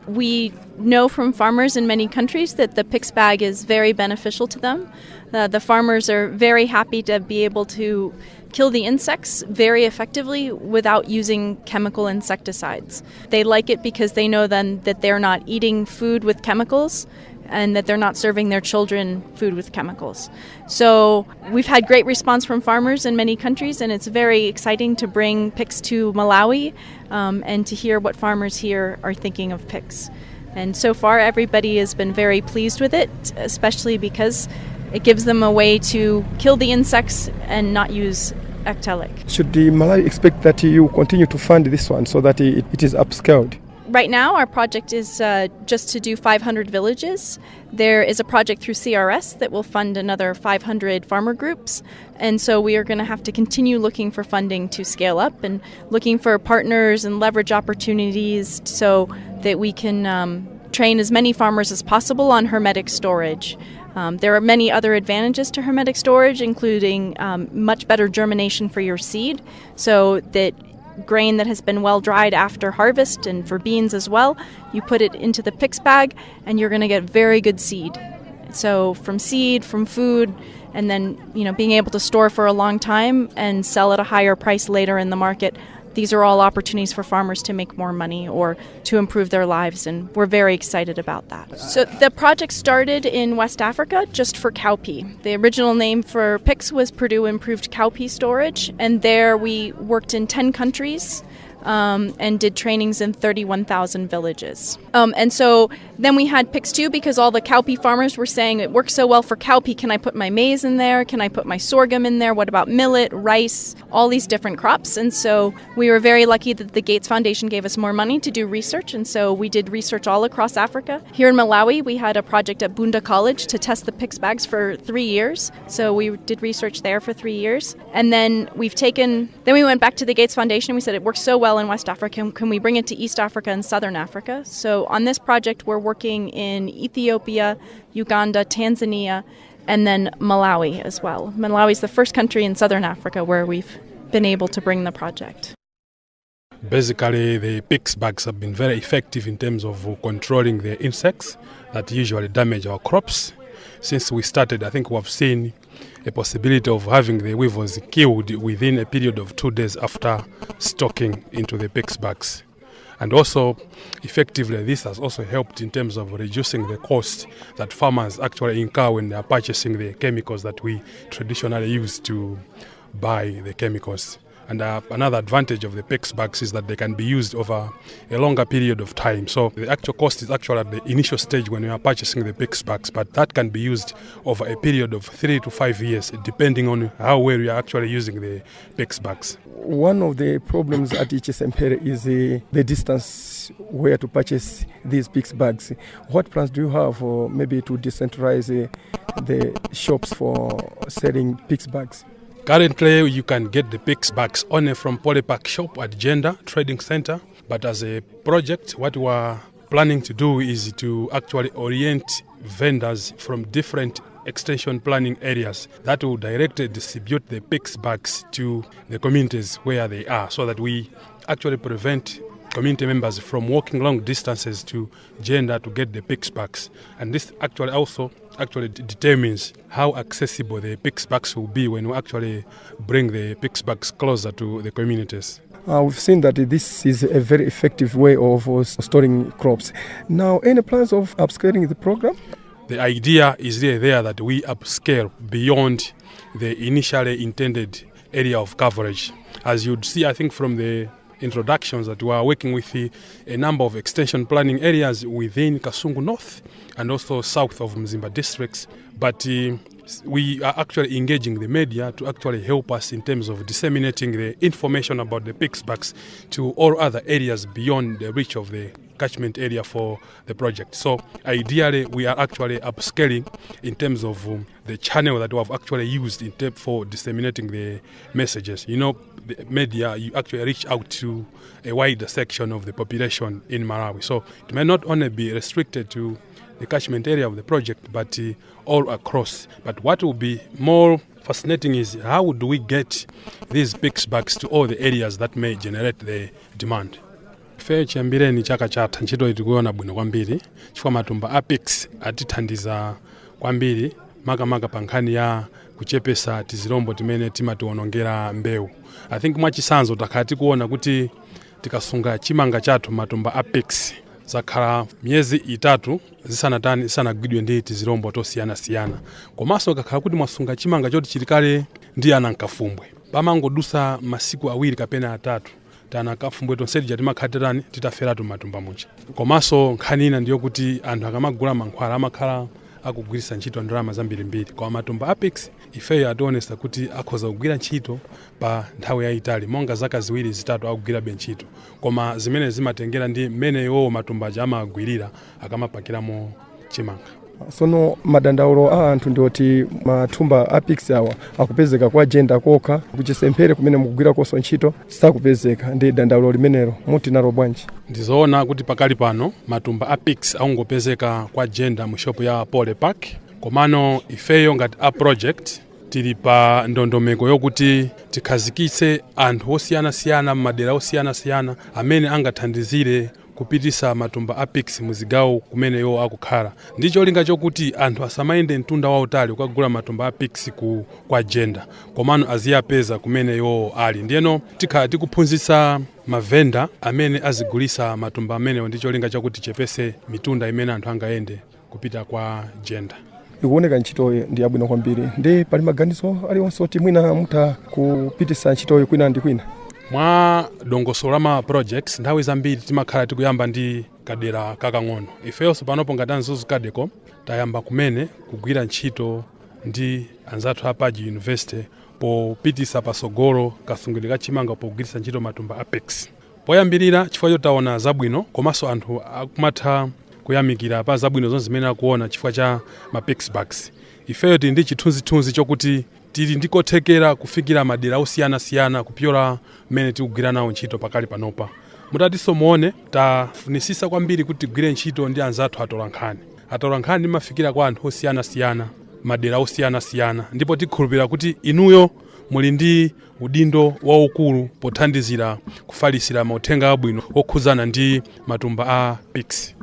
We know from farmers in many countries that the PICS bag is very beneficial to them. The farmers are very happy to be able to kill the insects very effectively without using chemical insecticides. They like it because they know then that they're not eating food with chemicals and that they're not serving their children food with chemicals. So we've had great response from farmers in many countries, and it's very exciting to bring PICS to Malawi and to hear what farmers here are thinking of PICS. And so far everybody has been very pleased with it, especially because it gives them a way to kill the insects and not use actelic. Should the Malawi expect that you continue to fund this one so that it is upscaled? Right now, our project is just to do 500 villages. There is a project through CRS that will fund another 500 farmer groups. And so we are going to have to continue looking for funding to scale up and looking for partners and leverage opportunities so that we can train as many farmers as possible on hermetic storage. There are many other advantages to hermetic storage, including much better germination for your seed, so that grain that has been well dried after harvest, and for beans as well, you put it into the PICS bag and you're going to get very good seed. So from seed, from food, and then being able to store for a long time and sell at a higher price later in the market. These are all opportunities for farmers to make more money or to improve their lives, and we're very excited about that. So the project started in West Africa just for cowpea. The original name for PICS was Purdue Improved Cowpea Storage, and there we worked in 10 countries and did trainings in 31,000 villages. And so then we had PICS 2 because all the cowpea farmers were saying, it works so well for cowpea, can I put my maize in there? Can I put my sorghum in there? What about millet, rice, all these different crops? And so we were very lucky that the Gates Foundation gave us more money to do research, and so we did research all across Africa. Here in Malawi, we had a project at Bunda College to test the PICS bags for 3 years. So we did research there for 3 years. And then we went back to the Gates Foundation and we said, it works so well in West Africa, can we bring it to East Africa and Southern Africa? So on this project, we're working in Ethiopia, Uganda, Tanzania, and then Malawi as well. Malawi is the first country in Southern Africa where we've been able to bring the project. Basically, the PICS bags have been very effective in terms of controlling the insects that usually damage our crops. Since we started, I think we have seen a possibility of having the weevils killed within a period of 2 days after stocking into the PICS bags. And also, effectively, this has also helped in terms of reducing the cost that farmers actually incur when they are purchasing the chemicals that we traditionally use to buy the chemicals. And another advantage of the PICS bags is that they can be used over a longer period of time. So the actual cost is actually at the initial stage when you are purchasing the PICS bags, but that can be used over a period of 3 to 5 years, depending on how well you are actually using the PICS bags. One of the problems at HSMP is the distance where to purchase these PICS bags. What plans do you have maybe to decentralize the shops for selling PICS bags? Currently, you can get the PICS bags only from Polypack shop at Gender Trading Center. But as a project, what we are planning to do is to actually orient vendors from different extension planning areas that will directly distribute the PICS bags to the communities where they are, so that we actually prevent community members from walking long distances to Gender to get the PICS bags. And this actually determines how accessible the PICS bags will be when we actually bring the PICS bags closer to the communities. We've seen that this is a very effective way of storing crops. Now, any plans of upscaling the program? The idea is really there that we upscale beyond the initially intended area of coverage. As you'd see, I think from the introductions, that we are working with a number of extension planning areas within Kasungu North and also south of Mzimba districts. But we are actually engaging the media to actually help us in terms of disseminating the information about the PICS bags to all other areas beyond the reach of the catchment area for the project. So ideally, we are actually upscaling in terms of the channel that we have actually used for disseminating the messages. The media, you actually reach out to a wider section of the population in Malawi. So it may not only be restricted to the catchment area of the project, but all across. But what will be more fascinating is how do we get these PICS bags to all the areas that may generate the demand. Ife chiyambireni chaka chatha ntchito tikuona bwino kwambiri chifukwa matumba a PICS atithandiza kwambiri makamaka pa nkhani ya kuchepesa tizilombo timene timatiwonongera mbewu. I think mwachisanzo takhala tikuona kuti tikasunga chimanga chathu matumba a PICS zakhala miyezi 3 zisanagwidwe ndi tizilombo tosiyana-siyana. Komanso kakhala kuti mwasunga chimanga choti chilikale ndi anankafumbwe, pamangodusa masiku 2 kapena 3 tanankafumbwe tonseti timakhatirani titaferatu matumba mucha. Komanso nkhani ina ndiyo kuti anthu akamagula mankhwala amakhala akugwiritsa ntchito ndalama zambirimbiri. Kwa matumba a PICS ifeyo ationesa kuti akhoza kugwira ntchito pa nthawi yayitali monga zaka 2-3 akugwira ntchito, koma zimene zimatengera ndi mmene iwo matumbaja amagwirira akamapakiramo chimanga. Sono madandaulo a anthu ndioti matumba a PICS awa akupezeka kwa agenda kokha kuchisemphere kumene mukugwira koso ntchito sakupezeka, ndi dandaulo limenelo muti nalo bwanji? Ndizoona kuti pakali pano matumba a PICS akungopezeka kwa agenda mu shop ya Pole Park, komano ifeyo ngati a project tili pa ndondomeko yokuti tikhazikitse anthu osiyana-siyana m'madera osiyana-siyana amene angathandizire kupitisa matumba a PICS muzigawo kumene yo akukhala. Ndicho linga chokuti anthu asamayende mtunda wautali kukagula matumba a PICS kwa agenda, komano aziyapeza kumene yo ali. Ndiyeno tikhala tikuphunzitsa mavenda amene azigulisa matumba amenewo, ndicho linga chokuti chepese mitunda imene anthu angayende kupita kwa agenda. Ikuoneka ntchitoyo ndi yabwino kwambiri, ndi pali maganizo aliwonse oti mwina mutha kupitisa ntchitoyo kwina ndi kwina? Mwa dongosolo la projects nthawi zambiri timakhala tikuyamba ndi kadera kakang'ono. Ifeyonso panopo ngati Anzuzu Kadeko tayamba kumene kugwira ntchito ndi anzathu a Purdue University popitisa pasogolo kasungidwe ka chimanga pogwiritsa ntchito matumba a PICS. Poyambirira chifukwa chotaona zabwino, komanso anthu akumatha kuyamikira pa zabwino zonse zimene akuona chifukwa cha ma PICS bags. Ifeyo tili ndi chithunzithunzi chokuti tili ndikothekera kufikira madera osiyana-siyana kupyola mmene tikugwira nawo ntchito pakali panopa. Mutatinso muone tafunisisa kwambiri kuti tigwire ntchito ndi anzathu atolankhani. Atolankhani timafikira kwa anthu osiyana-siyana, madera osiyana-siyana, ndipo tikhulupirira kuti inuyo muli ndi udindo waukulu pothandizira kufalisira mauthenga abwino okhuzana ndi matumba a PICS.